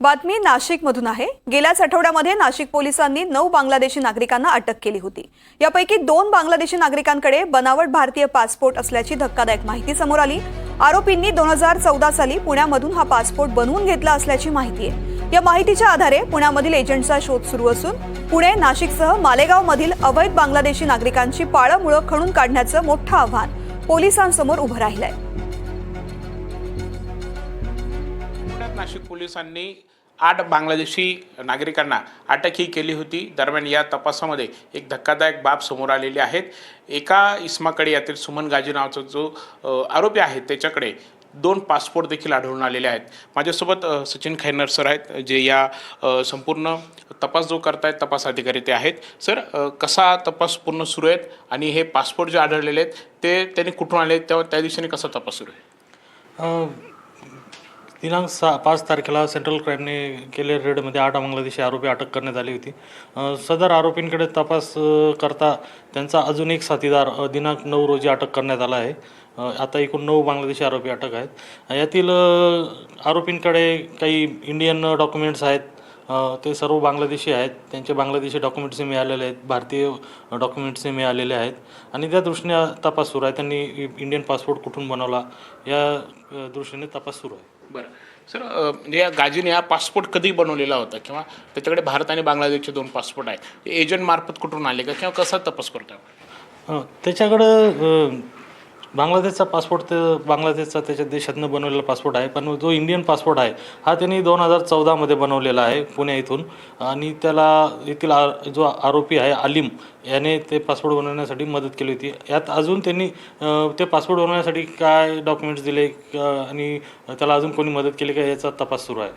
बातमी नाशिकमधून आहे। गेल्याच आठवड्यामध्ये नाशिक पोलिसांनी 9 बांगलादेशी नागरिकांना अटक केली होती। यापैकी 2 बांगलादेशी नागरिकांकडे बनावट भारतीय पासपोर्ट असल्याची धक्कादायक माहिती समोर आली। आरोपींनी 2014 साली पुण्यामधून हा पासपोर्ट बनवून घेतला असल्याची माहिती आहे। या माहितीच्या आधारे पुण्यामधील एजंटचा शोध सुरू असून पुणे, नाशिकसह मालेगावमधील अवैध बांगलादेशी नागरिकांची पाळंमुळं खणून काढण्याचं मोठं आव्हान पोलिसांसमोर उभं राहिलंय। नाशिक पोलिसांनी 8 बांगलादेशी नागरिकांना अटकही केली होती। दरम्यान या तपासामध्ये एक धक्कादायक बाब समोर आलेली आहे। एका इसमाकडे यातील सुमन गाजी नावाचा जो आरोपी आहे त्याच्याकडे 2 पासपोर्ट देखील आढळून आलेले आहेत। माझ्यासोबत सचिन खैरनार सर आहेत, जे या संपूर्ण तपास जो करतायत तपास अधिकारी ते आहेत। सर, कसा तपास पूर्ण सुरू आहे आणि हे पासपोर्ट जे आढळलेले आहेत ते त्यांनी कुठून आले, त्या दिवशी कसा तपास सुरू आहे? दिनांक 5 तारखेला सेंट्रल क्राईमने केलेल्या रेडमध्ये 8 बांगलादेशी आरोपी अटक करण्यात आली होती। सदर आरोपींकडे तपास करता त्यांचा अजून एक साथीदार दिनांक 9 रोजी अटक करण्यात आला आहे। आता एकूण 9 बांगलादेशी आरोपी अटक आहेत। यातील आरोपींकडे काही इंडियन डॉक्युमेंट्स आहेत, ते सर्व बांगलादेशी आहेत। त्यांचे बांगलादेशी डॉक्युमेंट्सही मिळालेले आहेत, भारतीय डॉक्युमेंट्सही मिळालेले आहेत आणि त्या दृष्टीने तपास सुरू आहे। त्यांनी इंडियन पासपोर्ट कुठून बनवला या दृष्टीने तपास सुरू आहे। बरं सर, म्हणजे या गाजीने हा पासपोर्ट कधी बनवलेला होता किंवा त्याच्याकडे भारत आणि बांगलादेशचे 2 पासपोर्ट आहेत, एजंट मार्फत कुठून आले का किंवा कसा तपास करतो? त्याच्याकडं बांगलादेशचा पासपोर्ट, तर बांगलादेशचा त्याच्या देशातनं बनवलेला पासपोर्ट आहे, पण जो इंडियन पासपोर्ट आहे हा त्यांनी 2014मध्ये बनवलेला आहे पुण्या इथून। आणि त्याला येथील जो आरोपी आहे आलिम याने ते पासपोर्ट बनवण्यासाठी मदत केली होती। यात अजून त्यांनी ते पासपोर्ट बनवण्यासाठी काय डॉक्युमेंट्स दिले आणि त्याला अजून कोणी मदत केली का याचा तपास सुरू आहे।